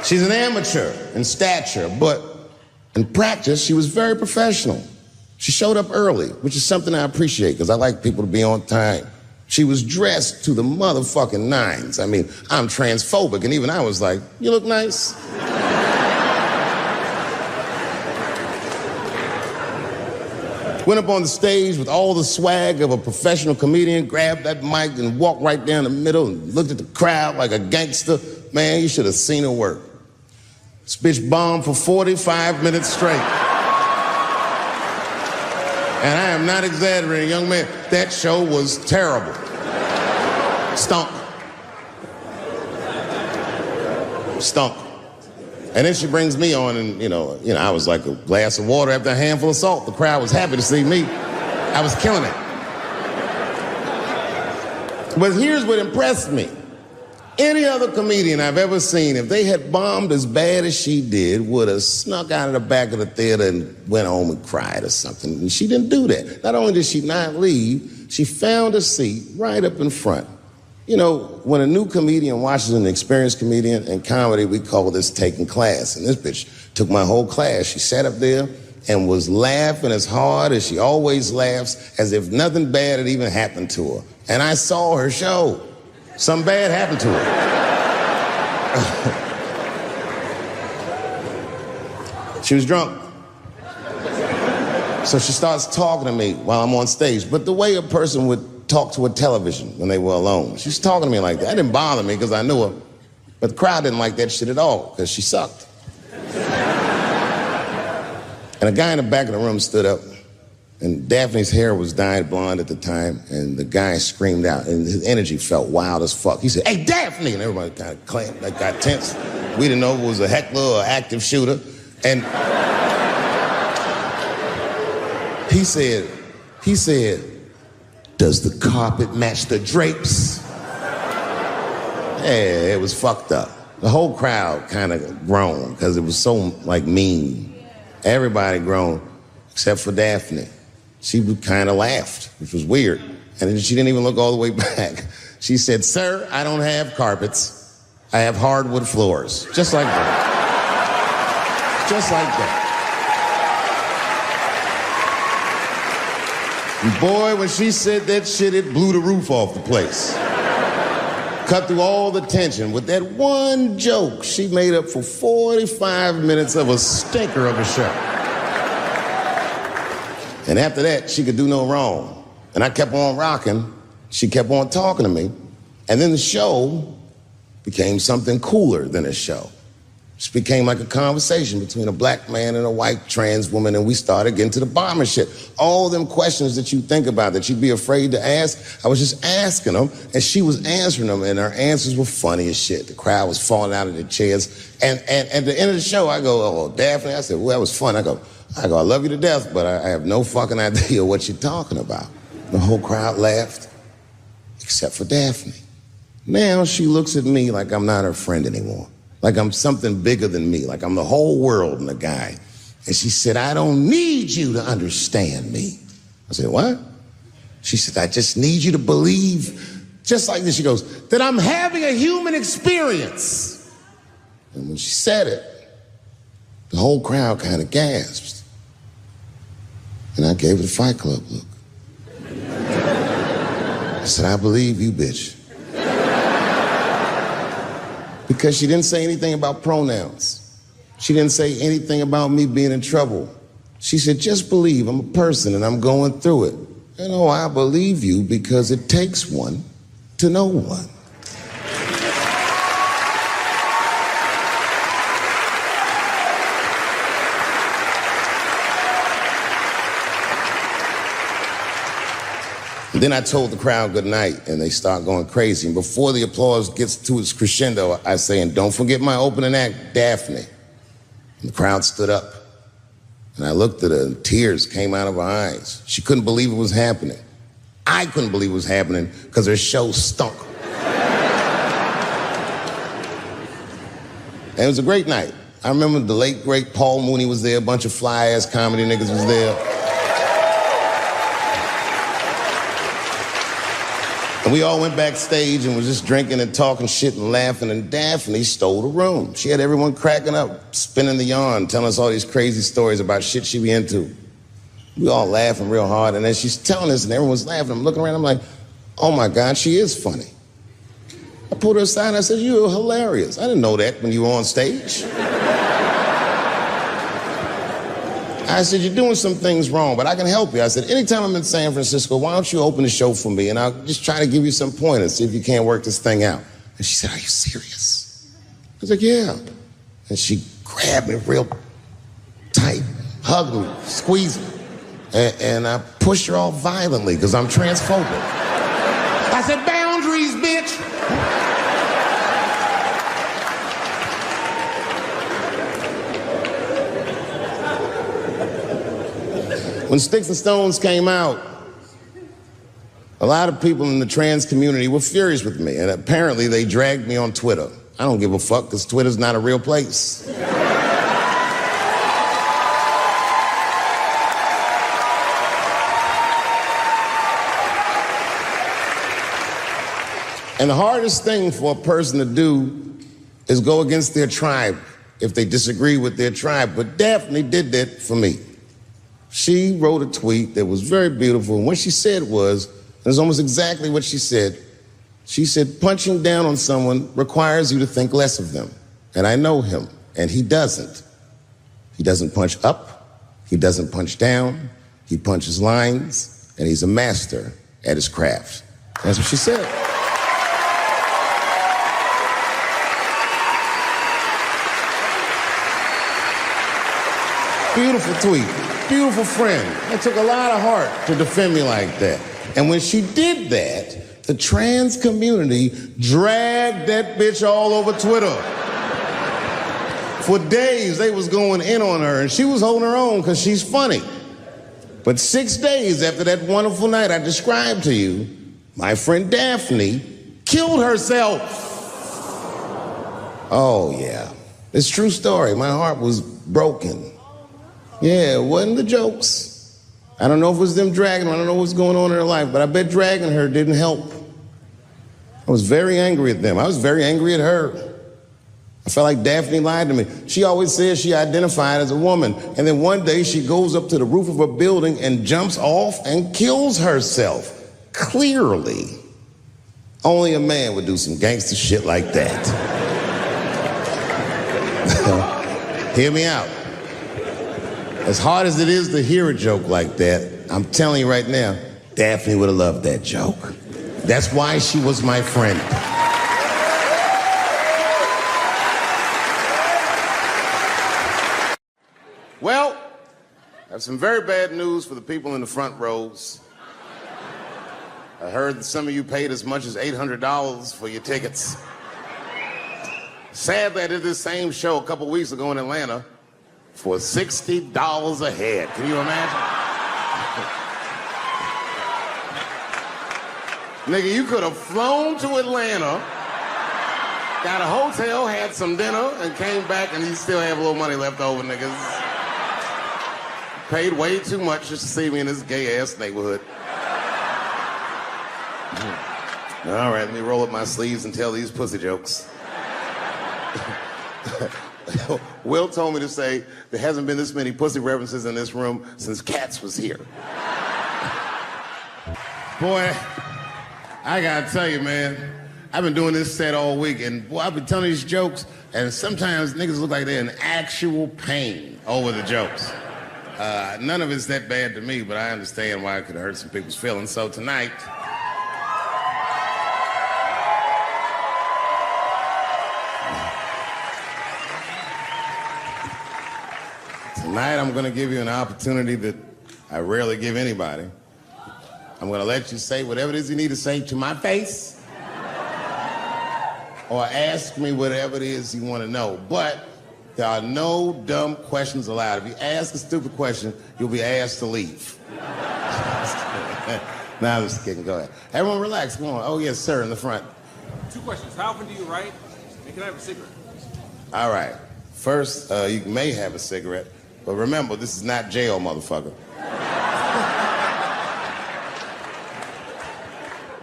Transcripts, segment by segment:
She's an amateur in stature, but in practice, she was very professional. She showed up early, which is something I appreciate because I like people to be on time. She was dressed to the motherfucking nines. I mean, I'm transphobic, and even I was like, you look nice. Went up on the stage with all the swag of a professional comedian, grabbed that mic and walked right down the middle and looked at the crowd like a gangster. Man, you should have seen her work. This bitch bombed for 45 minutes straight. And I am not exaggerating, young man. That show was terrible. Stunk. Stunk. And then she brings me on, and you know, I was like a glass of water after a handful of salt. The crowd was happy to see me. I was killing it. But here's what impressed me. Any other comedian I've ever seen, if they had bombed as bad as she did, would have snuck out of the back of the theater and went home and cried or something. And she didn't do that. Not only did she not leave, she found a seat right up in front. You know, when a new comedian watches an experienced comedian in comedy, we call this taking class. And this bitch took my whole class. She sat up there and was laughing as hard as she always laughs, as if nothing bad had even happened to her. And I saw her show. Something bad happened to her. She was drunk. So she starts talking to me while I'm on stage, but the way a person would talk to a television when they were alone. She's talking to me like that. That didn't bother me because I knew her, but the crowd didn't like that shit at all because she sucked. And a guy in the back of the room stood up, and Daphne's hair was dyed blonde at the time, and the guy screamed out, and his energy felt wild as fuck. He said, "Hey, Daphne!" And everybody kind of clamped, like got tense. We didn't know if it was a heckler or an active shooter. And he said, "Does the carpet match the drapes?" Yeah, it was fucked up. The whole crowd kind of groaned because it was so, like, mean. Everybody groaned, except for Daphne. She kind of laughed, which was weird. And then she didn't even look all the way back. She said, "Sir, I don't have carpets. I have hardwood floors." Just like that. Just like that. And boy, when she said that shit, it blew the roof off the place. Cut through all the tension. With that one joke, she made up for 45 minutes of a stinker of a show. And after that, she could do no wrong. And I kept on rocking. She kept on talking to me. And then the show became something cooler than a show. It became like a conversation between a black man and a white trans woman, and we started getting to the bomber shit. All them questions that you think about that you'd be afraid to ask, I was just asking them, and she was answering them, and her answers were funny as shit. The crowd was falling out of their chairs. And at the end of the show, I go, "Oh, Daphne," I said, "Well, that was fun." I go, "I love you to death, but I have no fucking idea what you're talking about." The whole crowd laughed, except for Daphne. Now she looks at me like I'm not her friend anymore. Like I'm something bigger than me, like I'm the whole world and the guy. And she said, "I don't need you to understand me." I said, "What?" She said, "I just need you to believe," just like this, she goes, "that I'm having a human experience." And when she said it, the whole crowd kind of gasped. And I gave it a Fight Club look. I said, "I believe you, bitch." Because she didn't say anything about pronouns. She didn't say anything about me being in trouble. She said, "Just believe I'm a person and I'm going through it." And oh, I believe you because it takes one to know one. And then I told the crowd good night, and they start going crazy. And before the applause gets to its crescendo, I say, "And don't forget my opening act, Daphne." And the crowd stood up. And I looked at her, and tears came out of her eyes. She couldn't believe it was happening. I couldn't believe it was happening because her show stunk. And it was a great night. I remember the late, great Paul Mooney was there. A bunch of fly-ass comedy niggas was there. And we all went backstage and was just drinking and talking shit and laughing, and Daphne stole the room. She had everyone cracking up, spinning the yarn, telling us all these crazy stories about shit she be into. We all laughing real hard, and then she's telling us, and everyone's laughing. I'm looking around, I'm like, oh my God, she is funny. I pulled her aside and I said, you're hilarious. I didn't know that when you were on stage. I said, you're doing some things wrong, but I can help you. I said, anytime I'm in San Francisco, why don't you open the show for me, and I'll just try to give you some pointers, see if you can't work this thing out. And she said, are you serious? I was like, yeah. And she grabbed me real tight, hugged me, squeezed me, and I pushed her all violently because I'm transphobic. I said, boundaries, bitch. When Sticks and Stones came out, a lot of people in the trans community were furious with me, and apparently they dragged me on Twitter. I don't give a fuck, because Twitter's not a real place. And the hardest thing for a person to do is go against their tribe if they disagree with their tribe. But Daphne did that for me. She wrote a tweet that was very beautiful, and what she said was, it was almost exactly what she said. She said, punching down on someone requires you to think less of them. And I know him, and he doesn't. He doesn't punch up, he doesn't punch down, he punches lines, and he's a master at his craft. That's what she said. Beautiful tweet, beautiful friend. It took a lot of heart to defend me like that. And when she did that, the trans community dragged that bitch all over Twitter. For days, they was going in on her, and she was holding her own because she's funny. But 6 days after that wonderful night I described to you, my friend Daphne killed herself. Oh, yeah. It's a true story. My heart was broken. Yeah, it wasn't the jokes. I don't know if it was them dragging her. I don't know what's going on in her life, but I bet dragging her didn't help. I was very angry at them. I was very angry at her. I felt like Daphne lied to me. She always says she identified as a woman, and then one day she goes up to the roof of a building and jumps off and kills herself. Clearly, only a man would do some gangster shit like that. Hear me out. As hard as it is to hear a joke like that, I'm telling you right now, Daphne would have loved that joke. That's why she was my friend. Well, I have some very bad news for the people in the front rows. I heard that some of you paid as much as $800 for your tickets. Sadly, I did this same show a couple weeks ago in Atlanta for $60 a head. Can you imagine? Nigga, you could have flown to Atlanta, got a hotel, had some dinner, and came back, and you still have a little money left over, niggas. Paid way too much just to see me in this gay-ass neighborhood. All right, let me roll up my sleeves and tell these pussy jokes. Will told me to say there hasn't been this many pussy references in this room since Cats was here. Boy, I gotta tell you, man, I've been doing this set all week, and boy, I've been telling these jokes, and sometimes niggas look like they're in actual pain over the jokes. None of it's that bad to me, but I understand why it could hurt some people's feelings. So tonight, I'm going to give you an opportunity that I rarely give anybody. I'm going to let you say whatever it is you need to say to my face, or ask me whatever it is you want to know. But there are no dumb questions allowed. If you ask a stupid question, you'll be asked to leave. Now, I'm just kidding. Go ahead. Everyone relax. Come on. Oh, yes, sir, in the front. 2 questions. How often do you write? And can I have a cigarette? All right. First, you may have a cigarette, but remember, this is not jail, motherfucker.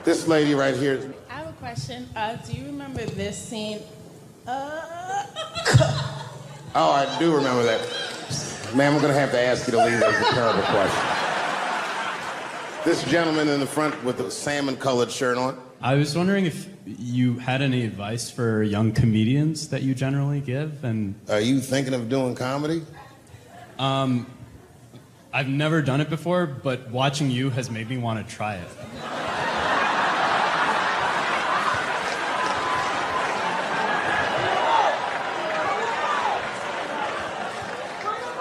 This lady right here. I have a question. Do you remember this scene? Oh, I do remember that. Ma'am, I'm gonna have to ask you to leave. That's a terrible question. This gentleman in the front with the salmon-colored shirt on. I was wondering if you had any advice for young comedians that you generally give, and... Are you thinking of doing comedy? I've never done it before, but watching you has made me want to try it.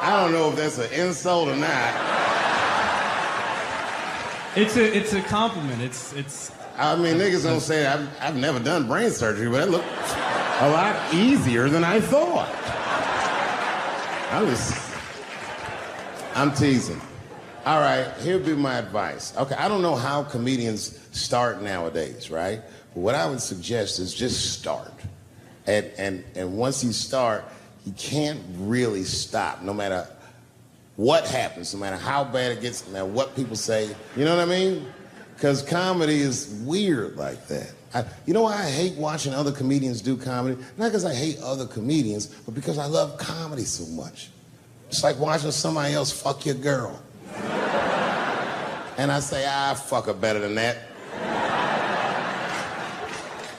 I don't know if that's an insult or not. It's a compliment. It's. I mean, niggas don't say I've never done brain surgery, but it looked a lot easier than I thought. I'm teasing. All right, here'd be my advice. Okay, I don't know how comedians start nowadays, right? But what I would suggest is just start. And once you start, you can't really stop, no matter what happens, no matter how bad it gets, no matter what people say. You know what I mean? Because comedy is weird like that. You know why I hate watching other comedians do comedy? Not because I hate other comedians, but because I love comedy so much. It's like watching somebody else fuck your girl. And I say, fuck her better than that.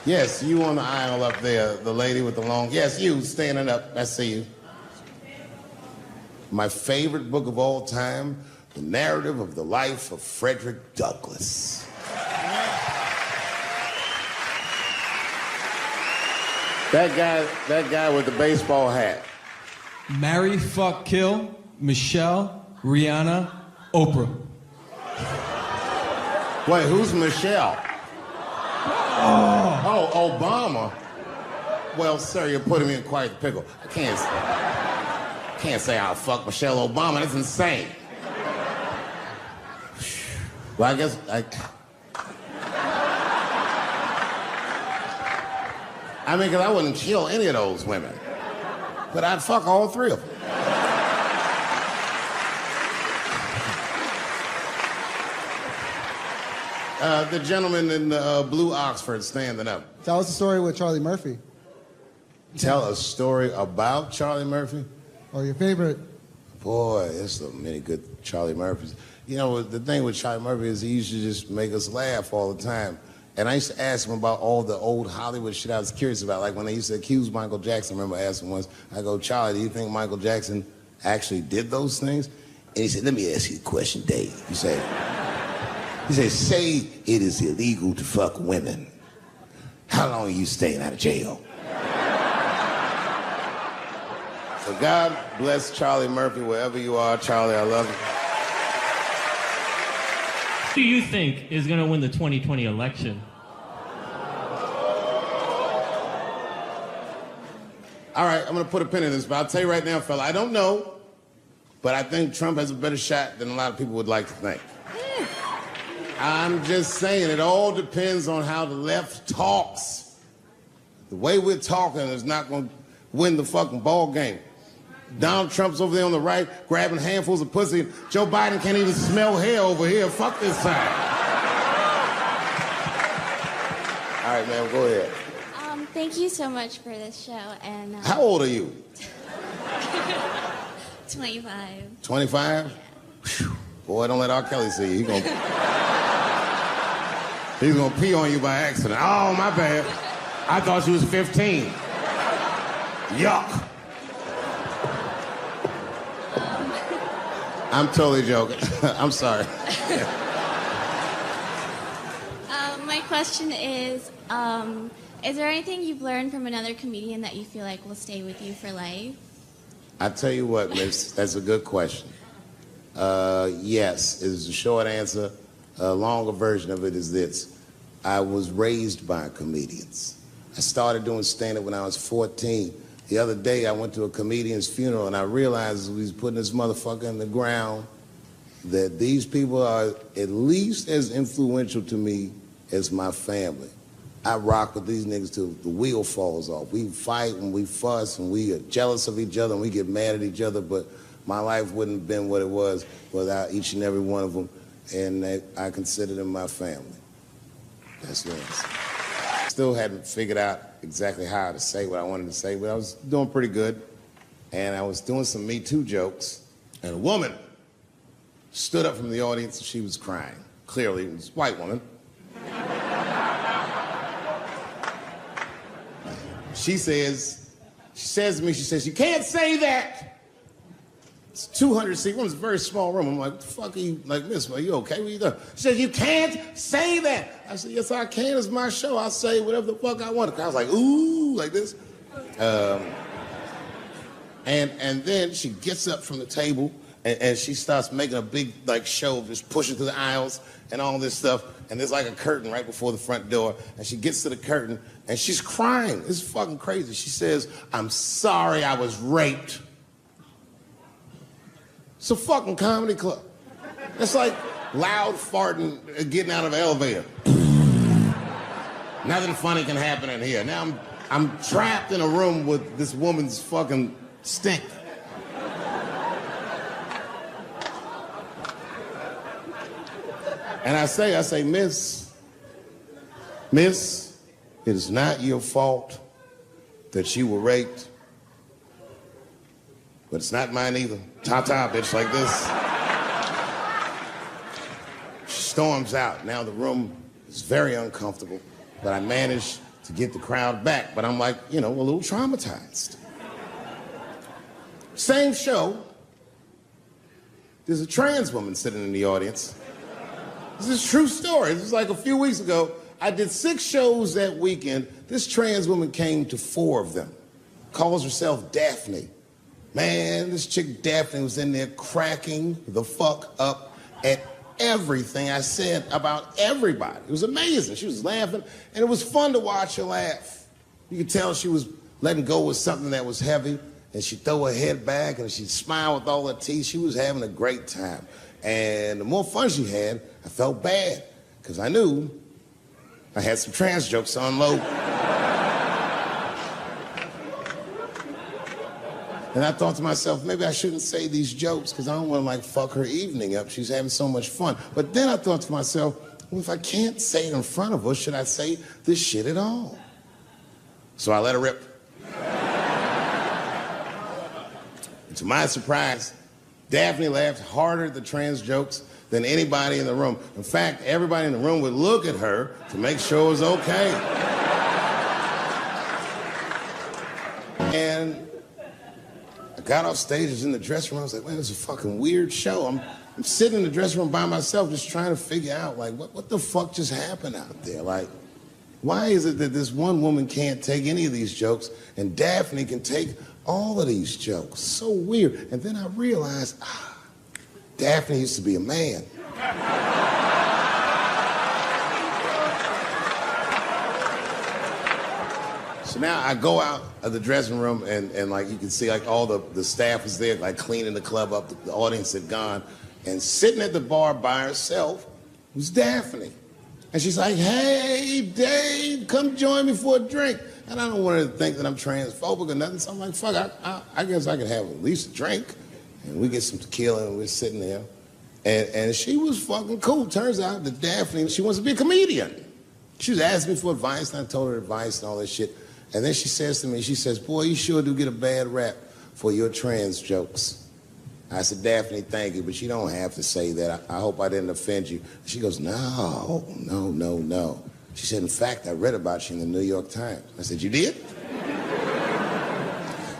Yes, you on the aisle up there, the lady with the long... Yes, you, standing up. I see you. My favorite book of all time, The Narrative of the Life of Frederick Douglass. That guy with the baseball hat. Marry, fuck, kill, Michelle, Rihanna, Oprah. Wait, who's Michelle? Oh, Obama. Well, sir, you're putting me in quite the pickle. I can't say I'll fuck Michelle Obama. That's insane. Well, I guess I mean, because I wouldn't kill any of those women. But I'd fuck all three of them. The gentleman in the blue Oxford standing up. Tell us a story with Charlie Murphy. Tell a story about Charlie Murphy? Or your favorite. Boy, there's so many good Charlie Murphys. You know, the thing with Charlie Murphy is he used to just make us laugh all the time. And I used to ask him about all the old Hollywood shit I was curious about. Like when they used to accuse Michael Jackson, I remember asking once, I go, Charlie, do you think Michael Jackson actually did those things? And he said, let me ask you a question, Dave. He said, say it is illegal to fuck women. How long are you staying out of jail? So God bless Charlie Murphy wherever you are. Charlie, I love you. Who do you think is going to win the 2020 election? All right, I'm going to put a pin in this, but I'll tell you right now, fella, I don't know, but I think Trump has a better shot than a lot of people would like to think. I'm just saying, it all depends on how the left talks. The way we're talking is not going to win the fucking ball game. Donald Trump's over there on the right, grabbing handfuls of pussy. Joe Biden can't even smell hair over here. Fuck this side. All right, man, go ahead. Thank you so much for this show. And how old are you? 25. 25? Yeah. Boy, don't let R. Kelly see you. He's gonna pee on you by accident. Oh, my bad. I thought she was 15. Yuck. I'm totally joking. I'm sorry. My question is there anything you've learned from another comedian that you feel like will stay with you for life? I tell you what, miss, that's a good question. Yes, is the short answer. A longer version of it is this. I was raised by comedians. I started doing stand-up when I was 14. The other day, I went to a comedian's funeral, and I realized as we was putting this motherfucker in the ground that these people are at least as influential to me as my family. I rock with these niggas till the wheel falls off. We fight and we fuss and we are jealous of each other and we get mad at each other, but my life wouldn't have been what it was without each and every one of them, and I consider them my family. That's yours. Still hadn't figured out exactly how to say what I wanted to say, but I was doing pretty good. And I was doing some Me Too jokes, and a woman stood up from the audience and she was crying. Clearly, it was a white woman. She says to me, you can't say that. It's 200 seat room, it's a very small room. I'm like, what the fuck are you, like, miss, are you okay? What are you doing? She says, you can't say that. I said, yes, I can, it's my show. I'll say whatever the fuck I want. The crowd's like, ooh, like this. And then she gets up from the table and she starts making a big, like, show of just pushing through the aisles and all this stuff. And there's like a curtain right before the front door. And she gets to the curtain and she's crying. It's fucking crazy. She says, I'm sorry I was raped. It's a fucking comedy club. It's like loud farting getting out of an elevator. Nothing funny can happen in here. Now I'm trapped in a room with this woman's fucking stink. And I say, miss, it is not your fault that you were raped. But it's not mine either. Ta-ta, bitch, like this. She storms out. Now the room is very uncomfortable, but I managed to get the crowd back. But I'm like, a little traumatized. Same show, there's a trans woman sitting in the audience. This is a true story. This was like a few weeks ago. I did 6 shows that weekend. This trans woman came to 4 of them. Calls herself Daphne. Man, this chick Daphne was in there cracking the fuck up at everything I said about everybody. It was amazing. She was laughing, and it was fun to watch her laugh. You could tell she was letting go of something that was heavy, and she'd throw her head back, and she'd smile with all her teeth. She was having a great time. And the more fun she had, I felt bad, because I knew I had some trans jokes to unload. And I thought to myself, maybe I shouldn't say these jokes because I don't want to, fuck her evening up. She's having so much fun. But then I thought to myself, well, if I can't say it in front of her, should I say this shit at all? So I let her rip. And to my surprise, Daphne laughed harder at the trans jokes than anybody in the room. In fact, everybody in the room would look at her to make sure it was okay. And I got off stage, I was in the dressing room, I was like, man, this is a fucking weird show. I'm sitting in the dressing room by myself just trying to figure out, what the fuck just happened out there? Why is it that this one woman can't take any of these jokes and Daphne can take all of these jokes? So weird. And then I realized, Daphne used to be a man. So now I go out of the dressing room and you can see all the staff was there cleaning the club up. The audience had gone. And sitting at the bar by herself was Daphne. And she's like, hey, Dave, come join me for a drink. And I don't want her to think that I'm transphobic or nothing. So I'm like, fuck, I guess I could have at least a drink. And we get some tequila and we're sitting there. And she was fucking cool. Turns out that Daphne, she wants to be a comedian. She was asking me for advice and I told her advice and all that shit. And then she says to me, boy, you sure do get a bad rap for your trans jokes. I said, Daphne, thank you, but you don't have to say that. I hope I didn't offend you. She goes, no. She said, in fact, I read about you in the New York Times. I said, you did?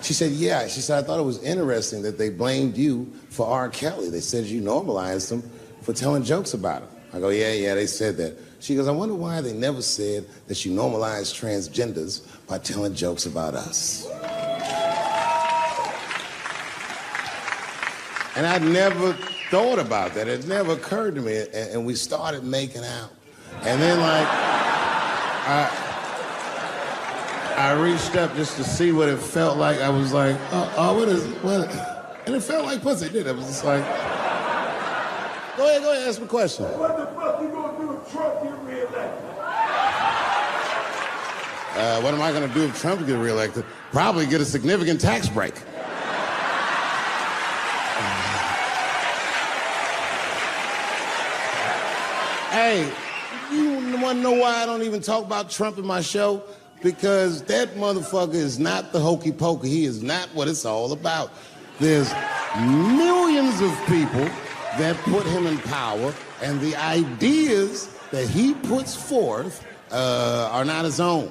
She said, yeah. She said, I thought it was interesting that they blamed you for R. Kelly. They said you normalized him for telling jokes about him. I go, yeah, they said that. She goes, I wonder why they never said that you normalized transgenders by telling jokes about us. And I'd never thought about that. It never occurred to me. And we started making out. And then I reached up just to see what it felt like. I was like, what is it? And it felt like pussy, didn't it? It was just like, go ahead, ask me a question. What the fuck you gonna do if Trump get reelected? What am I gonna do if Trump gets reelected? Probably get a significant tax break. Hey, You want to know why I don't even talk about Trump in my show? Because that motherfucker is not the hokey pokey. He is not what it's all about. There's millions of people that put him in power, and the ideas that he puts forth are not his own.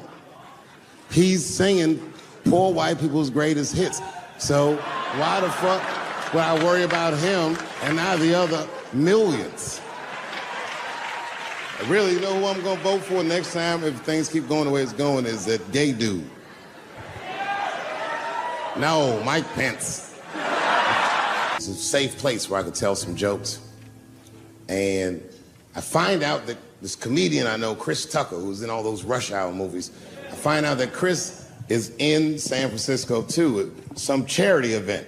He's singing poor white people's greatest hits. So why the fuck would I worry about him and not the other millions? Really, you know who I'm gonna vote for next time if things keep going the way it's going is that gay dude. No, Mike Pence. It's a safe place where I could tell some jokes. And I find out that this comedian I know, Chris Tucker, who's in all those Rush Hour movies, I find out that Chris is in San Francisco too at some charity event.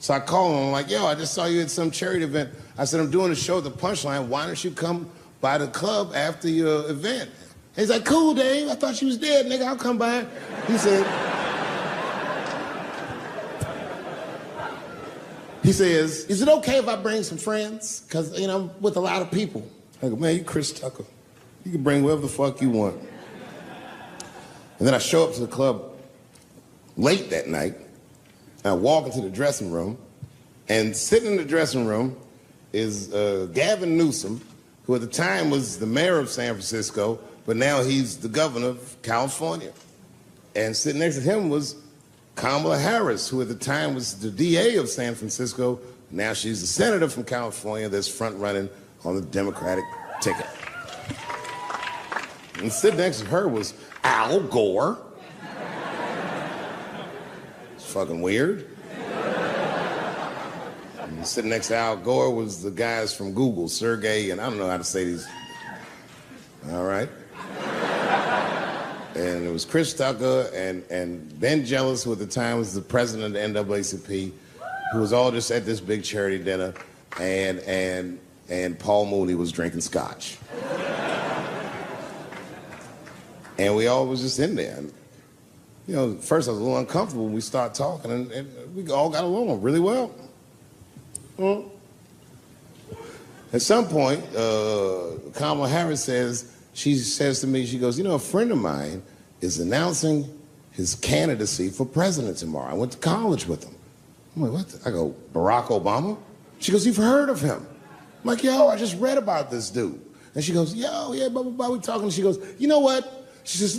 So I call him, I'm like, yo, I just saw you at some charity event. I said, I'm doing a show at the Punchline. Why don't you come by the club after your event? He's like, cool, Dave. I thought you was dead, nigga. I'll come by. He says, is it okay if I bring some friends? Because, you know, I'm with a lot of people. I go, man, you Chris Tucker. You can bring whoever the fuck you want. And then I show up to the club late that night. And I walk into the dressing room. And sitting in the dressing room is Gavin Newsom, who at the time was the mayor of San Francisco, but now he's the governor of California. And sitting next to him was Kamala Harris, who at the time was the DA of San Francisco. Now she's the senator from California that's front-running on the Democratic ticket. And sitting next to her was Al Gore. It's fucking weird. And sitting next to Al Gore was the guys from Google, Sergey, and I don't know how to say these. All right. And it was Chris Tucker and Ben Jealous, who at the time was the president of the NAACP, who was all just at this big charity dinner, and Paul Mooney was drinking scotch. And we all was just in there. And, you know, at first I was a little uncomfortable when we started talking, and we all got along really well. Well, at some point, Kamala Harris she says to me, she goes, you know, a friend of mine is announcing his candidacy for president tomorrow. I went to college with him. I'm like, what? I go, Barack Obama? She goes, you've heard of him? I'm like, yo, I just read about this dude. And she goes, yo, yeah, blah, blah, blah, we're talking. She goes, you know what? She says,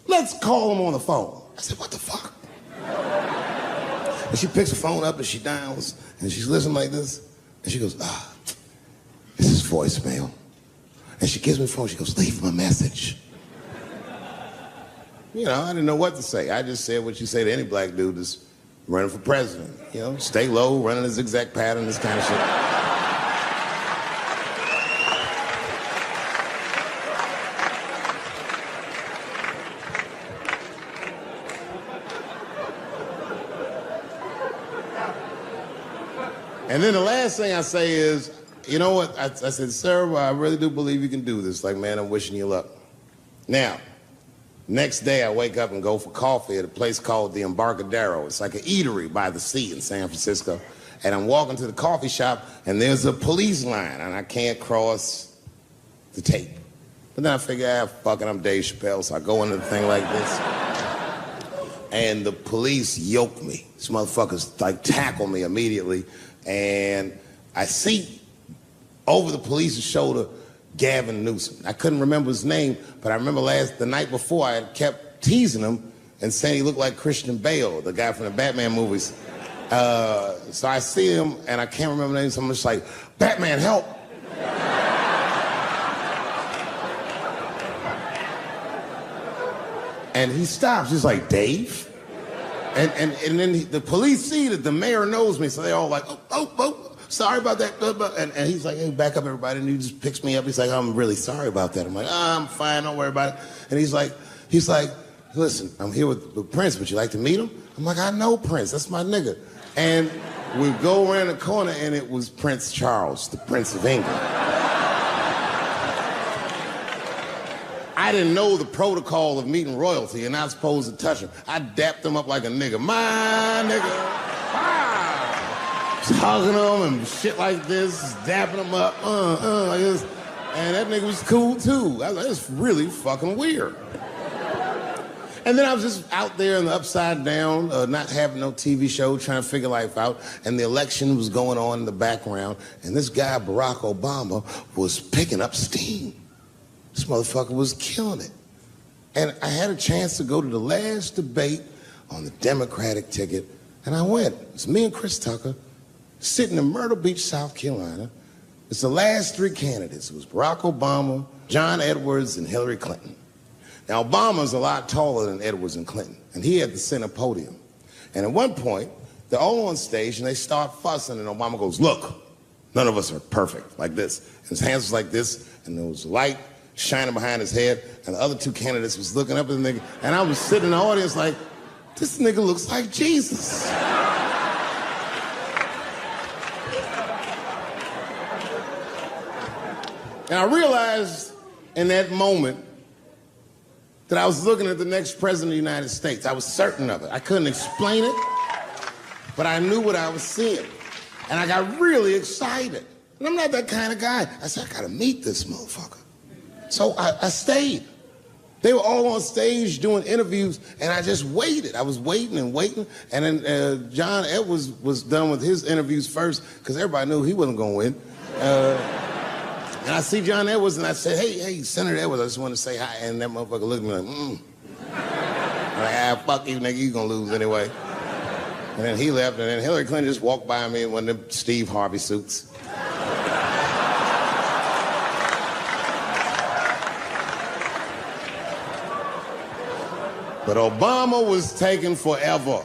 let's call him on the phone. I said, what the fuck? And she picks the phone up and she dials and she's listening like this. And she goes, this is voicemail. And she gives me the phone. She goes, leave him a message. You know, I didn't know what to say. I just said what you say to any black dude that's running for president. You know, stay low, running a zigzag pattern, this kind of shit. And then the last thing I say is, you know what? I said, sir, I really do believe you can do this. Like, man, I'm wishing you luck. Now, next day I wake up and go for coffee at a place called the Embarcadero. It's like an eatery by the sea in San Francisco. And I'm walking to the coffee shop and there's a police line and I can't cross the tape. But then I figure, fuck it, I'm Dave Chappelle, so I go into the thing like this. And the police yoke me. These motherfuckers like tackle me immediately. And I see over the police's shoulder Gavin Newsom. I couldn't remember his name, but I remember the night before I had kept teasing him and saying he looked like Christian Bale, the guy from the Batman movies. So I see him and I can't remember the name, so I'm just like, Batman, help! And he stops, he's like, Dave? And then the police see that the mayor knows me, so they're all like, oh, sorry about that. And he's like, hey, back up, everybody. And he just picks me up. He's like, I'm really sorry about that. I'm like, I'm fine, don't worry about it. And he's like, listen, I'm here with Prince. Would you like to meet him? I'm like, I know Prince. That's my nigga. And we go around the corner, and it was Prince Charles, the Prince of England. I didn't know the protocol of meeting royalty. You're not supposed to touch him. I dapped him up like a nigga. My nigga. Just hugging him and shit like this, dapping him up, like this. And that nigga was cool too. I was like, that's really fucking weird. And then I was just out there in the upside down, not having no TV show, trying to figure life out. And the election was going on in the background. And this guy, Barack Obama, was picking up steam. This motherfucker was killing it. And I had a chance to go to the last debate on the Democratic ticket. And I went. It's me and Chris Tucker sitting in Myrtle Beach, South Carolina. It's the last three candidates. It was Barack Obama, John Edwards, and Hillary Clinton. Now, Obama's a lot taller than Edwards and Clinton, and he had the center podium. And at one point, they're all on stage, and they start fussing, and Obama goes, look, none of us are perfect, like this. And his hands was like this, and there was light shining behind his head, and the other two candidates was looking up at the nigga, and I was sitting in the audience like, this nigga looks like Jesus. And I realized in that moment that I was looking at the next president of the United States. I was certain of it. I couldn't explain it, but I knew what I was seeing. And I got really excited. And I'm not that kind of guy. I said, I gotta meet this motherfucker. So I stayed. They were all on stage doing interviews, and I just waited. I was waiting and waiting. And then John Edwards was done with his interviews first, because everybody knew he wasn't gonna win. And I see John Edwards, and I said, hey, Senator Edwards, I just want to say hi. And that motherfucker looked at me like, I'm like, fuck you, nigga, you gonna lose anyway. And then he left, and then Hillary Clinton just walked by me in one of them Steve Harvey suits. But Obama was taking forever.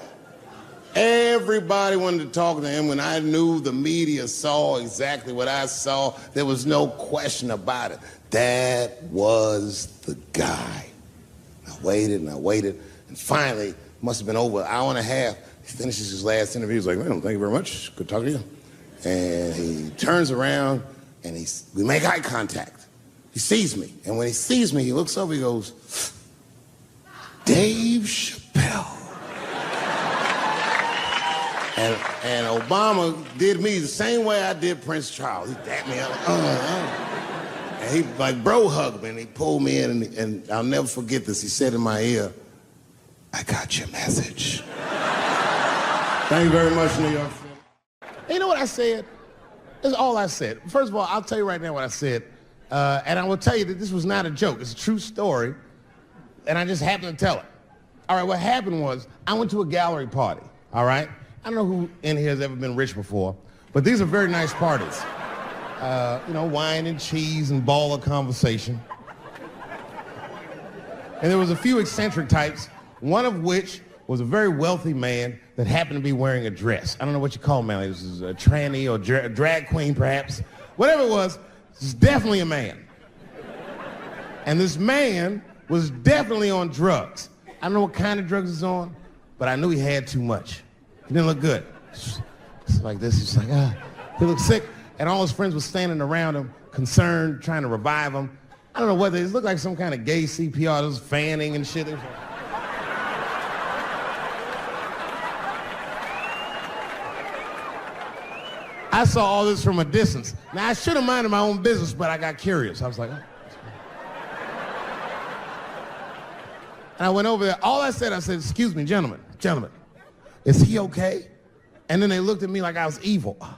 Everybody wanted to talk to him. When I knew the media saw exactly what I saw, there was no question about it. That was the guy. I waited and I waited, and finally, it must have been over an hour and a half, he finishes his last interview. He's like, man, thank you very much. Good talking to you. And he turns around, and we make eye contact. He sees me, and when he sees me, he looks over, he goes, Dave Chappelle. And Obama did me the same way I did Prince Charles. He dapped me up. And he like bro hugged me, and he pulled me in, and I'll never forget this. He said in my ear, I got your message. Thank you very much, New York City. And you know what I said? That's all I said. First of all, I'll tell you right now what I said. And I will tell you that this was not a joke. It's a true story. And I just happened to tell it. All right, what happened was I went to a gallery party, all right? I don't know who in here has ever been rich before, but these are very nice parties. You know, wine and cheese and ball of conversation. And there was a few eccentric types, one of which was a very wealthy man that happened to be wearing a dress. I don't know what you call him, man. This is a tranny or drag queen, perhaps. Whatever it was definitely a man. And this man was definitely on drugs. I don't know what kind of drugs he's on, but I knew he had too much. He didn't look good. It's like this, he's like, he looked sick. And all his friends were standing around him, concerned, trying to revive him. I don't know whether it looked like some kind of gay CPR, there was fanning and shit. I saw all this from a distance. Now, I should have minded my own business, but I got curious. I was like, oh. And I went over there. All I said, excuse me, gentlemen, is he okay? And then they looked at me like I was evil. Oh.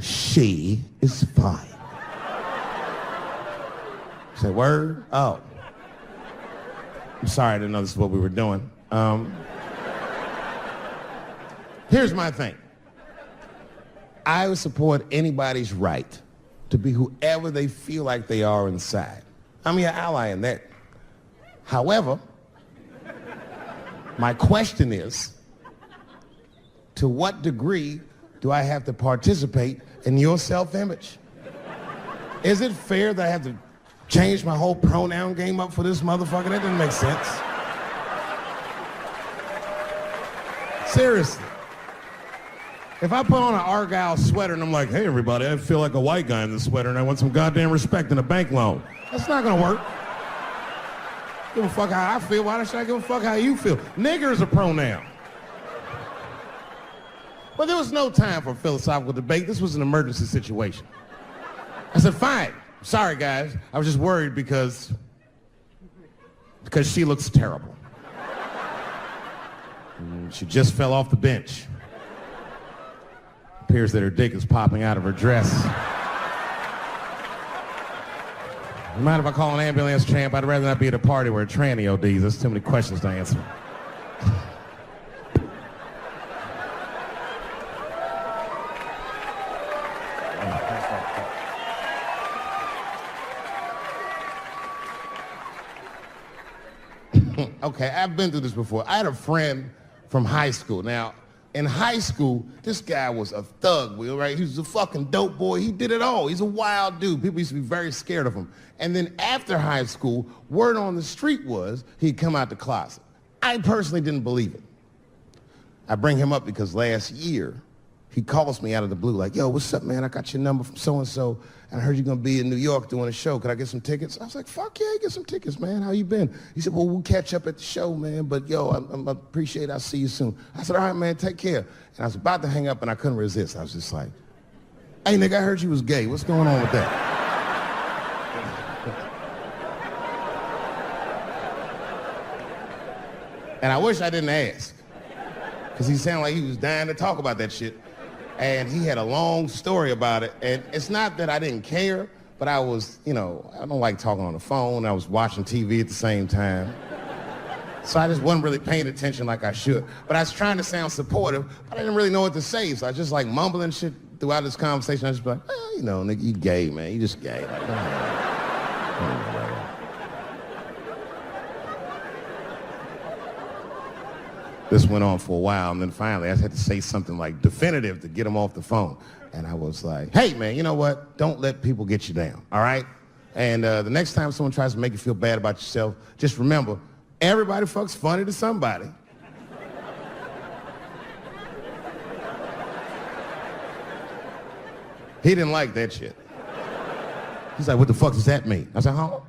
She is fine. I said, word? Oh. I'm sorry, I didn't know this is what we were doing. Here's my thing. I would support anybody's right to be whoever they feel like they are inside. I'm your ally in that. However, my question is, to what degree do I have to participate in your self-image? Is it fair that I have to change my whole pronoun game up for this motherfucker? That doesn't make sense. Seriously. If I put on an Argyle sweater and I'm like, hey everybody, I feel like a white guy in this sweater and I want some goddamn respect and a bank loan. That's not gonna work. Give a fuck how I feel. Why should I give a fuck how you feel? Nigger is a pronoun. But there was no time for philosophical debate. This was an emergency situation. I said, fine. Sorry, guys. I was just worried because she looks terrible. She just fell off the bench. Appears that her dick is popping out of her dress. You mind if I call an ambulance, champ? I'd rather not be at a party where a tranny ODs. There's too many questions to answer. Okay, I've been through this before. I had a friend from high school. Now, in high school, this guy was a thug, Will, right? He was a fucking dope boy. He did it all. He's a wild dude. People used to be very scared of him. And then after high school, word on the street was he'd come out the closet. I personally didn't believe it. I bring him up because last year, he calls me out of the blue like, yo, what's up, man? I got your number from so-and-so, and I heard you're going to be in New York doing a show. Could I get some tickets? I was like, fuck yeah, get some tickets, man. How you been? He said, well, we'll catch up at the show, man, but yo, I appreciate it. I'll see you soon. I said, all right, man, take care. And I was about to hang up, and I couldn't resist. I was just like, hey, nigga, I heard you was gay. What's going on with that? And I wish I didn't ask, because he sounded like he was dying to talk about that shit. And he had a long story about it. And it's not that I didn't care, but I was, I don't like talking on the phone. I was watching TV at the same time. So I just wasn't really paying attention like I should. But I was trying to sound supportive, but I didn't really know what to say. So I was just like mumbling shit throughout this conversation. I was just like, nigga, you gay, man. You just gay. Like, This went on for a while, and then finally I had to say something like definitive to get him off the phone. And I was like, hey, man, you know what? Don't let people get you down, all right? And the next time someone tries to make you feel bad about yourself, just remember, everybody fucks funny to somebody. He didn't like that shit. He's like, what the fuck does that mean? I said, huh?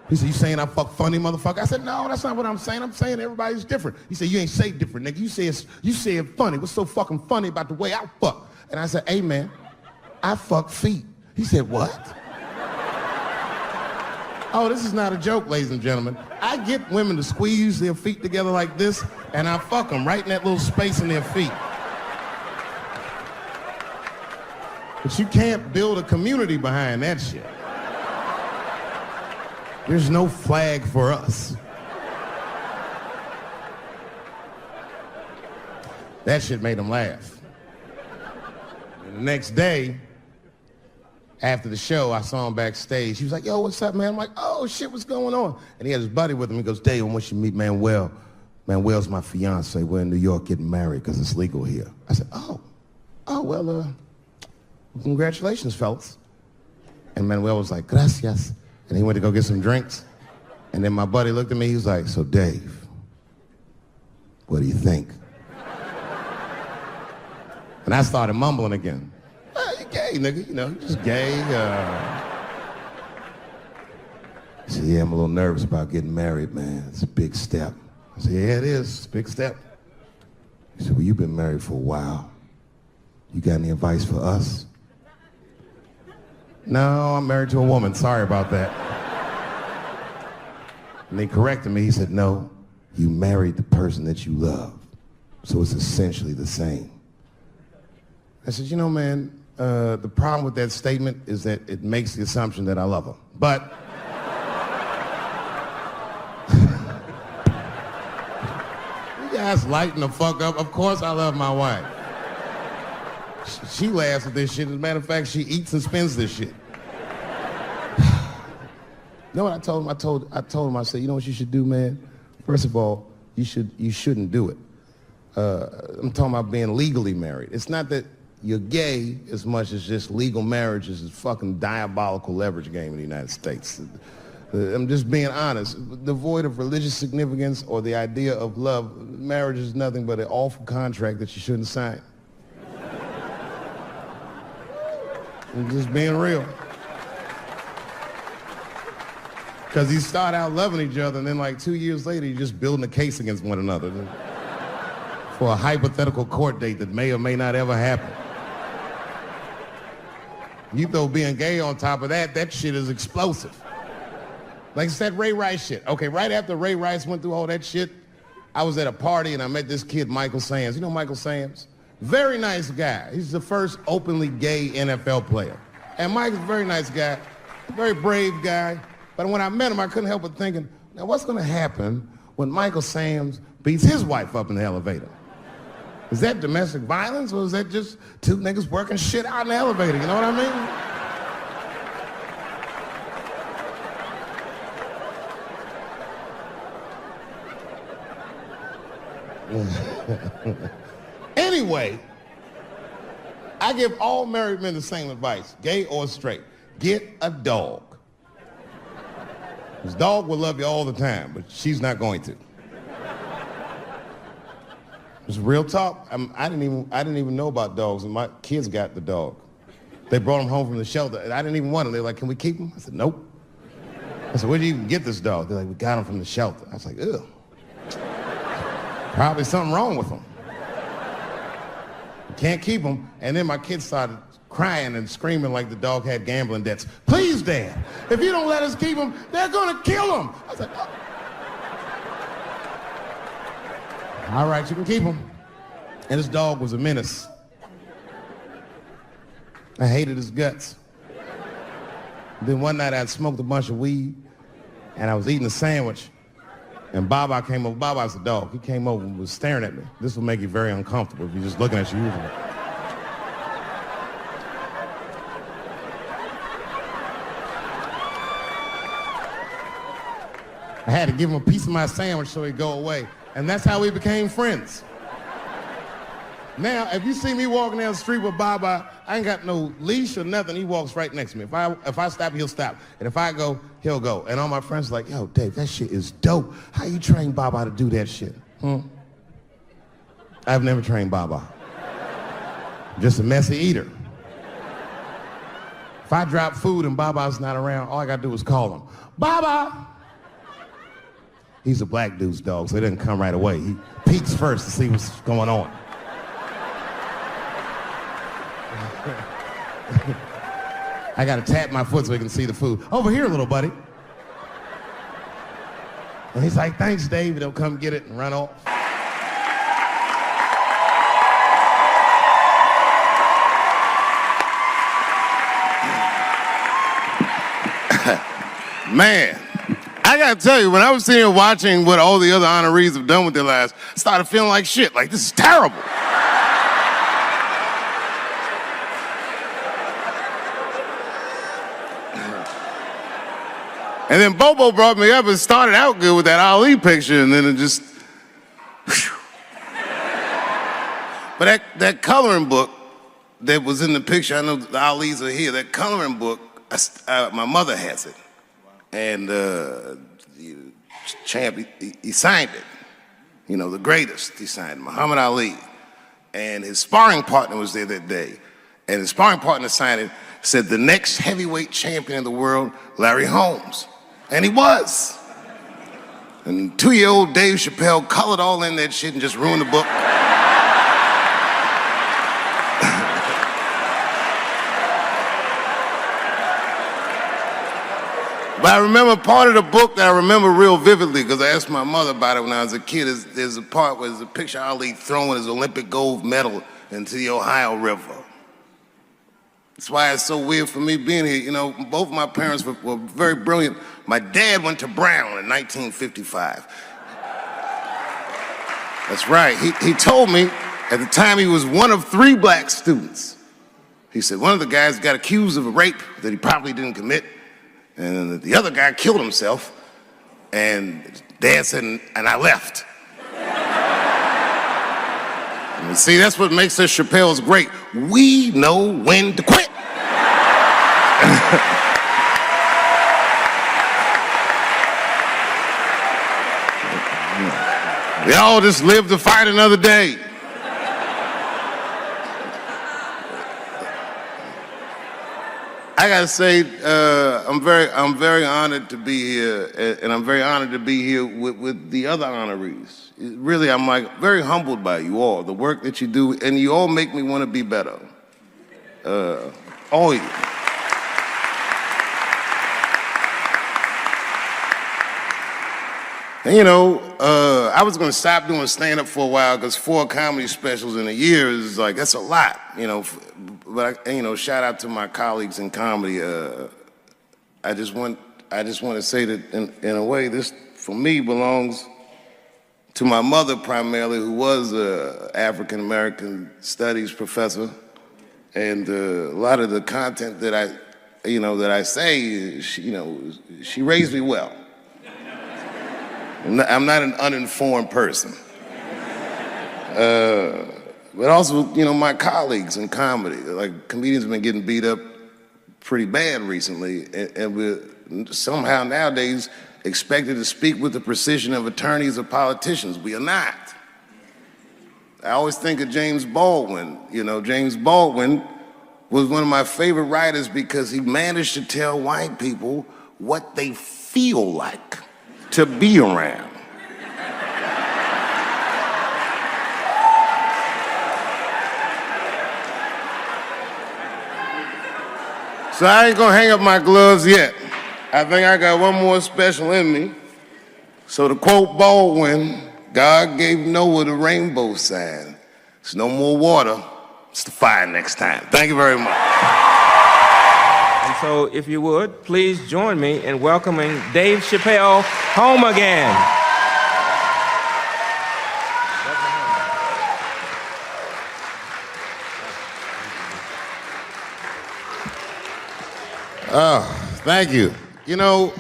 He said, you saying I fuck funny, motherfucker? I said, no, that's not what I'm saying. I'm saying everybody's different. He said, you ain't say different, nigga. You say it funny. What's so fucking funny about the way I fuck? And I said, hey, man, I fuck feet. He said, what? Oh, this is not a joke, ladies and gentlemen. I get women to squeeze their feet together like this, and I fuck them right in that little space in their feet. But you can't build a community behind that shit. There's no flag for us. That shit made him laugh. And the next day, after the show, I saw him backstage. He was like, yo, what's up, man? I'm like, oh, shit, what's going on? And he had his buddy with him. He goes, Dave, I want you to meet Manuel. Manuel's my fiance. We're in New York getting married because it's legal here. I said, well, congratulations, fellas. And Manuel was like, gracias. And he went to go get some drinks. And then my buddy looked at me, he was like, so Dave, what do you think? And I started mumbling again. You gay, nigga, you just gay. He said, yeah, I'm a little nervous about getting married, man. It's a big step. I said, yeah, it is. It's a big step. He said, well, you've been married for a while. You got any advice for us? No, I'm married to a woman. Sorry about that. And they corrected me. He said, no, you married the person that you love. So it's essentially the same. I said, man, the problem with that statement is that it makes the assumption that I love her. But you guys lighten the fuck up. Of course I love my wife. She laughs at this shit. As a matter of fact, she eats and spends this shit. You know what I told him? I told him, I said, you know what you should do, man? First of all, you shouldn't do it. I'm talking about being legally married. It's not that you're gay as much as just legal marriage is a fucking diabolical leverage game in the United States. I'm just being honest. Devoid of religious significance or the idea of love, marriage is nothing but an awful contract that you shouldn't sign. I'm just being real. Because you start out loving each other, and then like 2 years later, you're just building a case against one another for a hypothetical court date that may or may not ever happen. You throw being gay on top of that, that shit is explosive. Like I said, Ray Rice shit. Okay, right after Ray Rice went through all that shit, I was at a party and I met this kid, Michael Samms. You know Michael Samms? Very nice guy. He's the first openly gay NFL player. And Mike's a very nice guy, very brave guy. But when I met him, I couldn't help but thinking, now what's gonna happen when Michael Samms beats his wife up in the elevator? Is that domestic violence or is that just two niggas working shit out in the elevator? You know what I mean? Anyway, I give all married men the same advice, gay or straight. Get a dog. This dog will love you all the time, but she's not going to. It's real talk. I didn't even know about dogs, and my kids got the dog. They brought him home from the shelter, and I didn't even want him. They're like, can we keep him? I said, nope. I said, where'd you even get this dog? They're like, we got him from the shelter. I was like, ew. Probably something wrong with him. Can't keep him. And then my kids started crying and screaming like the dog had gambling debts. Please, Dad, if you don't let us keep him, they're gonna kill him. I was like, oh. All right, you can keep him. And this dog was a menace. I hated his guts. Then one night I'd smoked a bunch of weed and I was eating a sandwich and Baba came over. Baba's the dog. He came over and was staring at me. This will make you very uncomfortable if you're just looking at you usually. I had to give him a piece of my sandwich so he'd go away. And that's how we became friends. Now, if you see me walking down the street with Baba, I ain't got no leash or nothing. He walks right next to me. If I stop, he'll stop. And if I go, he'll go. And all my friends are like, yo, Dave, that shit is dope. How you train Baba to do that shit? I've never trained Baba. I'm just a messy eater. If I drop food and Baba's not around, all I gotta do is call him. Baba! He's a black dude's dog, so he doesn't come right away. He peeks first to see what's going on. I gotta tap my foot so he can see the food. Over here, little buddy. And he's like, thanks, Dave. He'll come get it and run off. Man. I gotta tell you, when I was sitting here watching what all the other honorees have done with their lives, I started feeling like shit, like this is terrible. And then Bobo brought me up and started out good with that Ali picture, and then it just, whew. But that coloring book that was in the picture, I know the Ali's are here, that coloring book, my mother has it. And Champ, he signed it. You know, the greatest, he signed it, Muhammad Ali. And his sparring partner was there that day. And his sparring partner signed it, said the next heavyweight champion in the world, Larry Holmes. And he was. And 2-year-old Dave Chappelle colored all in that shit and just ruined the book. But I remember part of the book that I remember real vividly because I asked my mother about it when I was a kid. There's a part where there's a picture of Ali throwing his Olympic gold medal into the Ohio River. That's why it's so weird for me being here. You know, both my parents were very brilliant. My dad went to Brown in 1955. That's right. He told me at the time he was one of 3 black students. He said one of the guys got accused of a rape that he probably didn't commit. And the other guy killed himself, and Dad said, and I left. And see, that's what makes us Chappelle's great. We know when to quit. We all just live to fight another day. I gotta say, I'm very honored to be here, and I'm very honored to be here with the other honorees. Really, I'm like very humbled by you all, the work that you do, and you all make me want to be better. All of you. And you know, I was gonna stop doing stand-up for a while because 4 comedy specials in a year is like, that's a lot, you know. But you know, shout out to my colleagues in comedy. I just want to say that in a way, this for me belongs to my mother primarily, who was a African American studies professor, and a lot of the content that I say, she raised me well. I'm not an uninformed person. But also, you know, my colleagues in comedy, like comedians have been getting beat up pretty bad recently, and we're somehow nowadays expected to speak with the precision of attorneys or politicians. We are not. I always think of James Baldwin. You know, James Baldwin was one of my favorite writers because he managed to tell white people what they feel like to be around. So I ain't gonna hang up my gloves yet. I think I got one more special in me. So to quote Baldwin, God gave Noah the rainbow sign. There's no more water, it's the fire next time. Thank you very much. And so if you would, please join me in welcoming Dave Chappelle home again. Thank you. You know,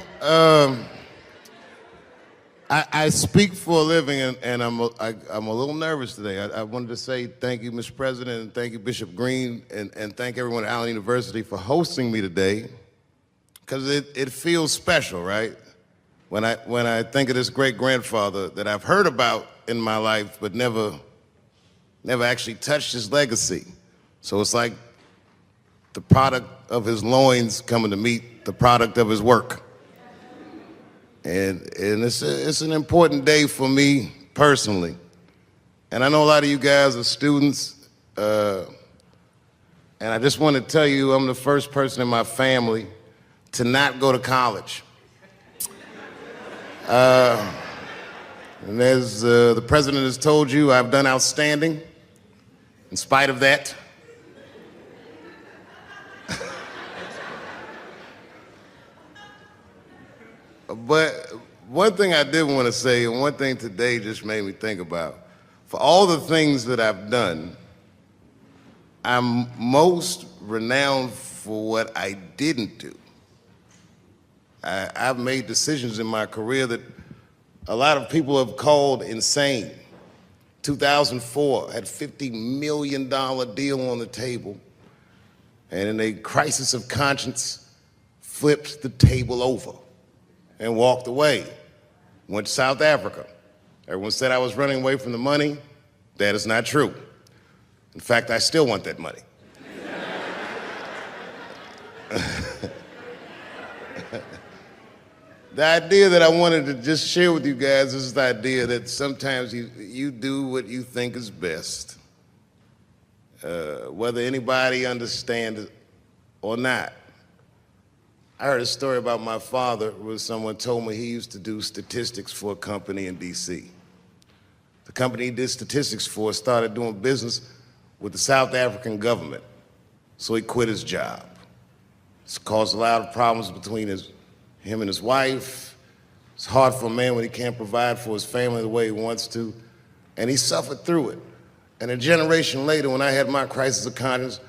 I speak for a living, and I'm a little nervous today. I wanted to say thank you, Mr. President, and thank you, Bishop Green, and thank everyone at Allen University for hosting me today, because it feels special, right? When I think of this great-grandfather that I've heard about in my life, but never actually touched his legacy. So it's like the product of his loins coming to meet the product of his work. And it's an important day for me personally. And I know a lot of you guys are students, and I just want to tell you I'm the first person in my family to not go to college. And as the president has told you, I've done outstanding in spite of that. But one thing I did want to say, and one thing today just made me think about, for all the things that I've done, I'm most renowned for what I didn't do. I've made decisions in my career that a lot of people have called insane. 2004, had a $50 million deal on the table, and in a crisis of conscience, flipped the table over and walked away. Went to South Africa. Everyone said I was running away from the money. That is not true. In fact, I still want that money. The idea that I wanted to just share with you guys is the idea that sometimes you do what you think is best, whether anybody understands it or not. I heard a story about my father where someone told me he used to do statistics for a company in DC. The company he did statistics for started doing business with the South African government, so he quit his job. It's caused a lot of problems between him and his wife. It's hard for a man when he can't provide for his family the way he wants to, and he suffered through it. And a generation later, when I had my crisis of conscience,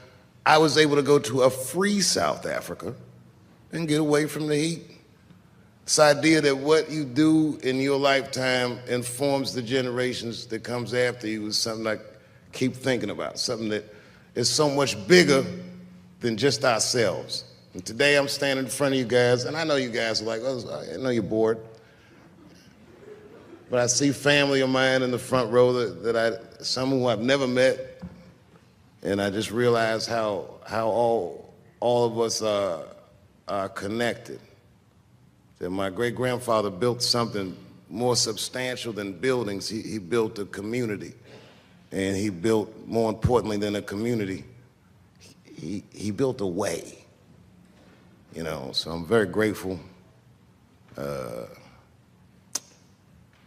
I was able to go to a free South Africa and get away from the heat. This idea that what you do in your lifetime informs the generations that comes after you is something I keep thinking about, something that is so much bigger than just ourselves. And today I'm standing in front of you guys, and I know you guys are like, oh, I know you're bored. But I see family of mine in the front row some who I've never met, and I just realize how all of us are connected. That my great-grandfather built something more substantial than buildings. He built a community, and he built, more importantly than a community, he built a way. You know, so I'm very grateful.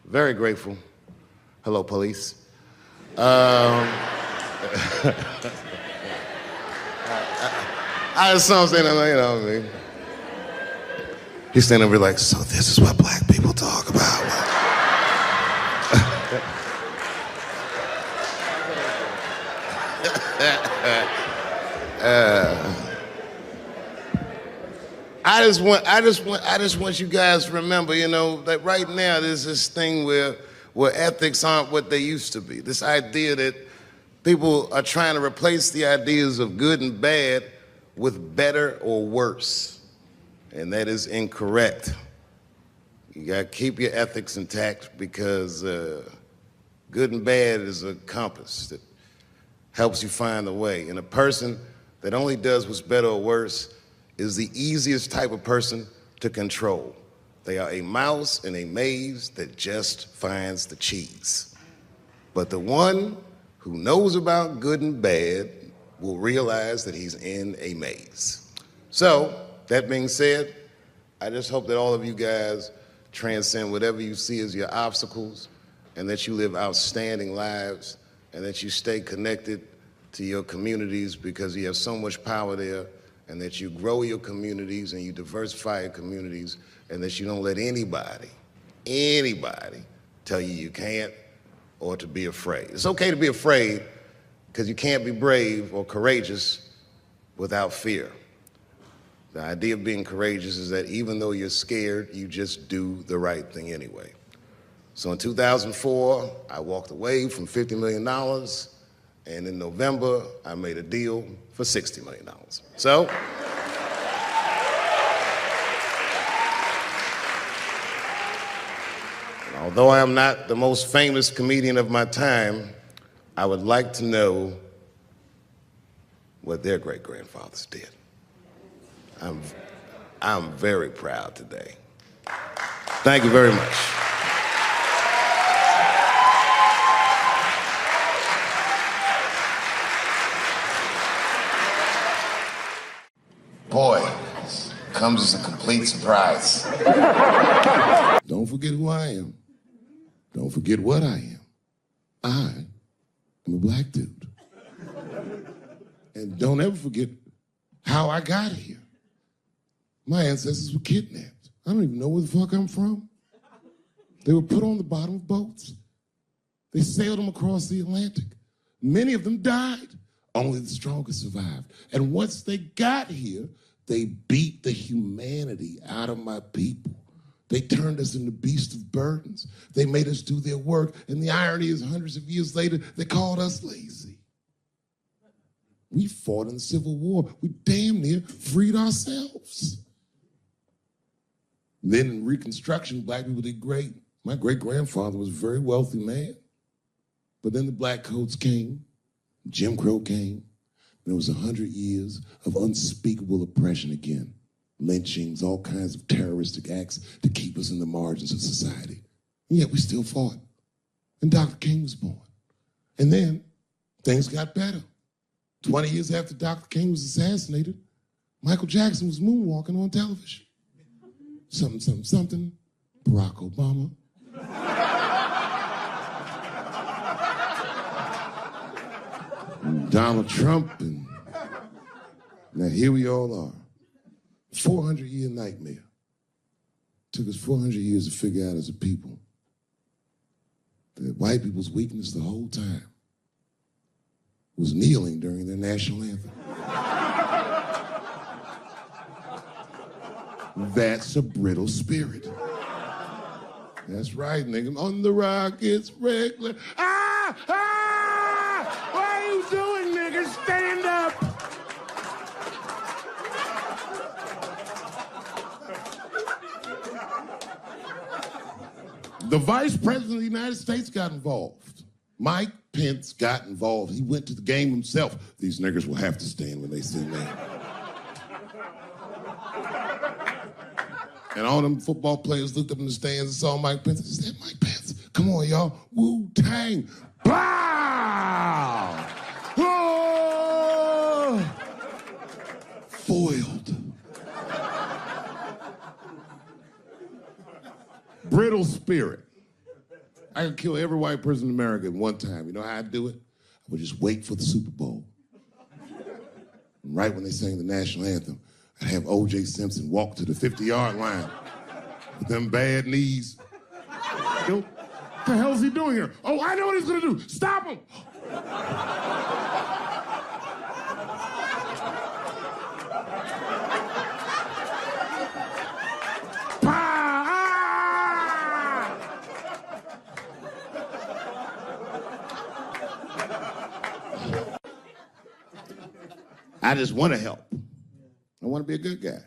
Very grateful. Hello, police. I just saw him saying that, you know what I mean? He's standing over like, so this is what black people talk about. I just want you guys to remember, you know, that right now there's this thing where ethics aren't what they used to be. This idea that people are trying to replace the ideas of good and bad with better or worse. And that is incorrect. You gotta keep your ethics intact because good and bad is a compass that helps you find the way. And a person that only does what's better or worse is the easiest type of person to control. They are a mouse in a maze that just finds the cheese. But the one who knows about good and bad will realize that he's in a maze. So, that being said, I just hope that all of you guys transcend whatever you see as your obstacles and that you live outstanding lives and that you stay connected to your communities because you have so much power there, and that you grow your communities and you diversify your communities, and that you don't let anybody tell you you can't or to be afraid. It's okay to be afraid because you can't be brave or courageous without fear. The idea of being courageous is that even though you're scared, you just do the right thing anyway. So in 2004, I walked away from $50 million, and in November, I made a deal for $60 million. So, although I am not the most famous comedian of my time, I would like to know what their great-grandfathers did. I'm very proud today. Thank you very much. Boy, comes as a complete surprise. Don't forget who I am. Don't forget what I am. I am a black dude. And don't ever forget how I got here. My ancestors were kidnapped. I don't even know where the fuck I'm from. They were put on the bottom of boats. They sailed them across the Atlantic. Many of them died. Only the strongest survived. And once they got here, they beat the humanity out of my people. They turned us into beasts of burdens. They made us do their work. And the irony is, hundreds of years later, they called us lazy. We fought in the Civil War. We damn near freed ourselves. Then in Reconstruction, black people did great. My great-grandfather was a very wealthy man. But then the black coats came, Jim Crow came, and it was 100 years of unspeakable oppression again. Lynchings, all kinds of terroristic acts to keep us in the margins of society. And yet we still fought. And Dr. King was born. And then things got better. 20 years after Dr. King was assassinated, Michael Jackson was moonwalking on television. Something, something, something, Barack Obama. And Donald Trump, and now here we all are. 400-year nightmare. Took us 400 years to figure out as a people that white people's weakness the whole time was kneeling during their national anthem. That's a brittle spirit. That's right, nigga. On the rock, it's regular. Ah! Ah! What are you doing, nigga? Stand up! The Vice President of the United States got involved. Mike Pence got involved. He went to the game himself. These niggers will have to stand when they see me. And all them football players looked up in the stands and saw Mike Pence. Is that Mike Pence? Come on, y'all. Wu-Tang. Bow! Oh! Foiled. Brittle spirit. I could kill every white person in America at one time. You know how I'd do it? I would just wait for the Super Bowl. And right when they sang the national anthem, I'd have O.J. Simpson walk to the 50-yard line with them bad knees. You know, what the hell is he doing here? Oh, I know what he's gonna do. Stop him! I just want to help. I want to be a good guy.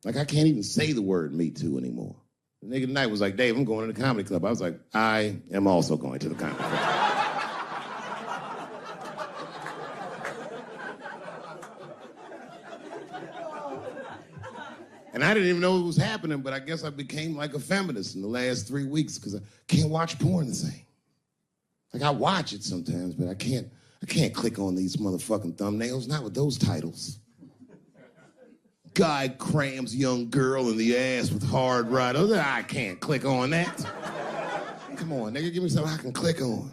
Like, I can't even say the word Me Too anymore. The nigga tonight was like, Dave, I'm going to the comedy club. I was like, I am also going to the comedy club. And I didn't even know it was happening, but I guess I became like a feminist in the last 3 weeks because I can't watch porn the same. Like, I watch it sometimes, but I can't click on these motherfucking thumbnails, not with those titles. Guy crams young girl in the ass with hard right. I can't click on that. Come on, nigga, give me something I can click on.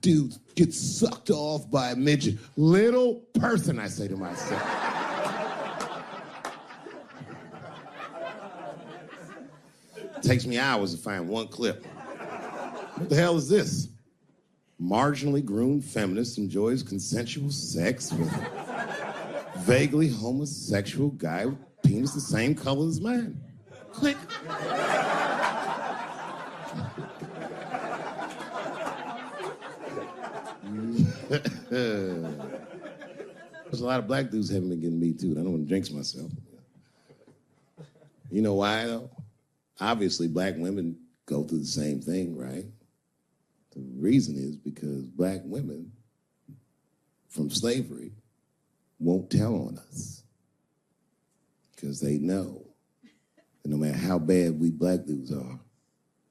Dude gets sucked off by a midget. Little person, I say to myself. It takes me hours to find one clip. What the hell is this? Marginally groomed feminist enjoys consensual sex with a vaguely homosexual guy with penis the same color as mine. Click. There's a lot of black dudes haven't been getting Me Too. I don't want to jinx myself. You know why, though? Obviously, black women go through the same thing, right? The reason is because black women from slavery won't tell on us. Because they know that no matter how bad we black dudes are,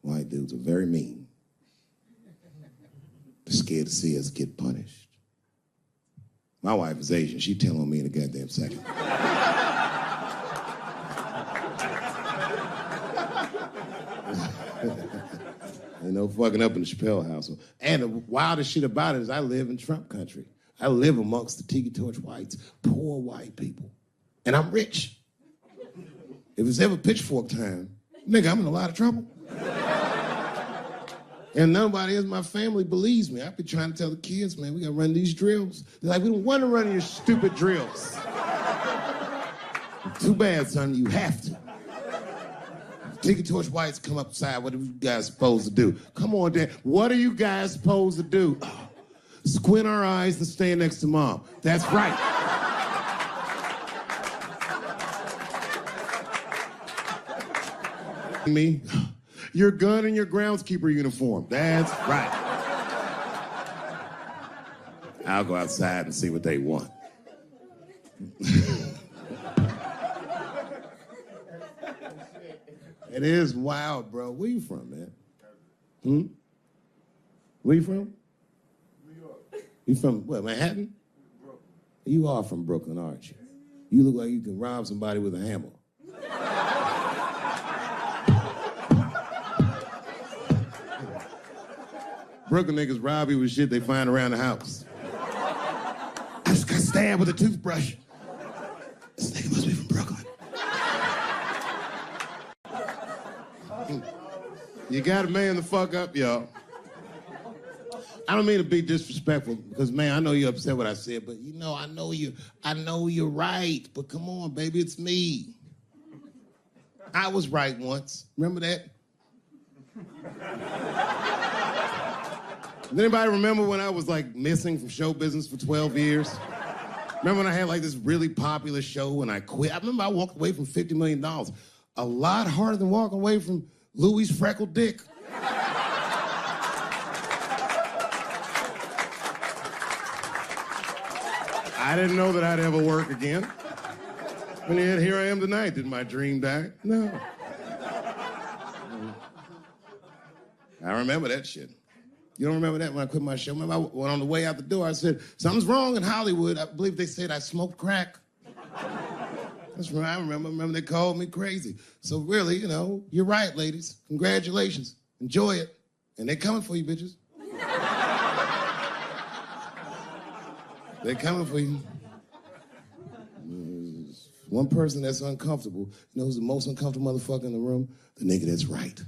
white dudes are very mean. They're scared to see us get punished. My wife is Asian. She'd tell on me in a goddamn second. Ain't no fucking up in the Chappelle household. And the wildest shit about it is I live in Trump country. I live amongst the Tiki Torch whites, poor white people. And I'm rich. If it's ever pitchfork time, nigga, I'm in a lot of trouble. And nobody in my family believes me. I be trying to tell the kids, man, we gotta run these drills. They're like, we don't want to run your stupid drills. Too bad, son, you have to. Tiki Torch whites come upside. What are you guys supposed to do? Come on, Dad. What are you guys supposed to do? Oh, squint our eyes and stand next to Mom. That's right. Me, your gun and your groundskeeper uniform. That's right. I'll go outside and see what they want. It is wild, bro. Where you from, man? Where you from? New York. You from, what, Manhattan? Brooklyn. You are from Brooklyn, aren't you? You look like you can rob somebody with a hammer. Brooklyn niggas rob you with shit they find around the house. I just got stabbed with a toothbrush. This nigga must be from Brooklyn. You gotta man the fuck up, y'all. I don't mean to be disrespectful because, man, I know you're upset what I said, but you know, I know you're right. But come on, baby, it's me. I was right once. Remember that? Does anybody remember when I was like missing from show business for 12 years? Remember when I had like this really popular show and I quit? I remember I walked away from $50 million. A lot harder than walking away from Louis' freckled dick. I didn't know that I'd ever work again. And yet here I am tonight. Did my dream die? No. I remember that shit. You don't remember that when I quit my show? Remember, when on the way out the door, I said, something's wrong in Hollywood. I believe they said I smoked crack. That's right, I remember they called me crazy. So really, you know, you're right, ladies. Congratulations. Enjoy it. And they're coming for you, bitches. They're coming for you. There's one person that's uncomfortable. You know who's the most uncomfortable motherfucker in the room? The nigga that's right.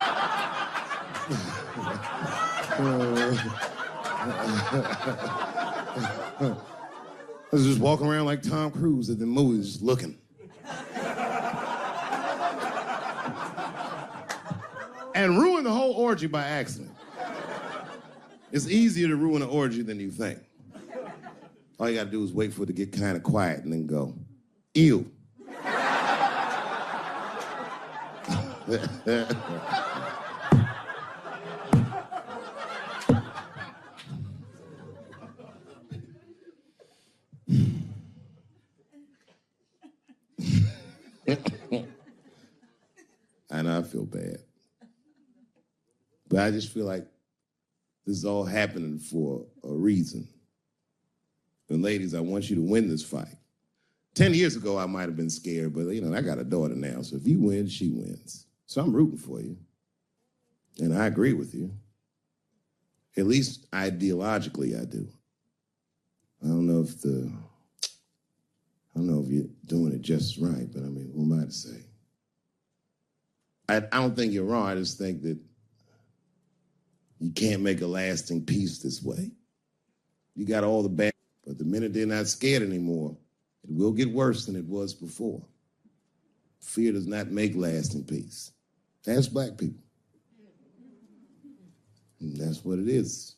I was just walking around like Tom Cruise at the movies, just looking. And ruin the whole orgy by accident. It's easier to ruin an orgy than you think. All you gotta do is wait for it to get kind of quiet and then go, ew. I know I feel bad. But I just feel like this is all happening for a reason. And ladies, I want you to win this fight. 10 years ago, I might have been scared, but you know, I got a daughter now, so if you win, she wins. So I'm rooting for you. And I agree with you. At least ideologically, I do. I don't know if you're doing it just right, but I mean, who am I to say? I don't think you're wrong. I just think that you can't make a lasting peace this way. You got all the bad, but the minute they're not scared anymore, it will get worse than it was before. Fear does not make lasting peace. Ask black people. And that's what it is.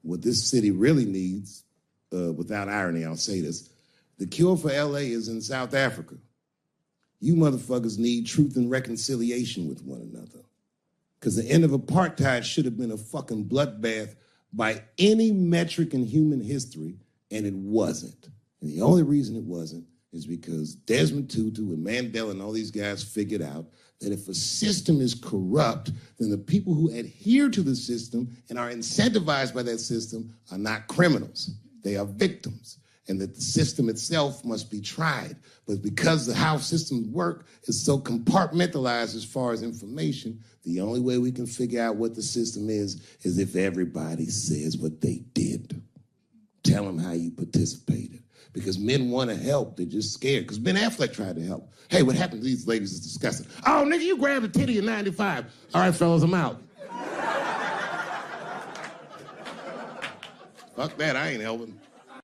What this city really needs, without irony, I'll say this, the cure for LA is in South Africa. You motherfuckers need truth and reconciliation with one another. Because the end of apartheid should have been a fucking bloodbath by any metric in human history, and it wasn't. And the only reason it wasn't is because Desmond Tutu and Mandela and all these guys figured out that if a system is corrupt, then the people who adhere to the system and are incentivized by that system are not criminals. They are victims. And that the system itself must be tried. But because how systems work is so compartmentalized as far as information, the only way we can figure out what the system is if everybody says what they did. Tell them how you participated. Because men want to help, they're just scared. Because Ben Affleck tried to help. Hey, what happened to these ladies is disgusting. Oh, nigga, you grabbed a titty in 95. All right, fellas, I'm out. Fuck that, I ain't helping.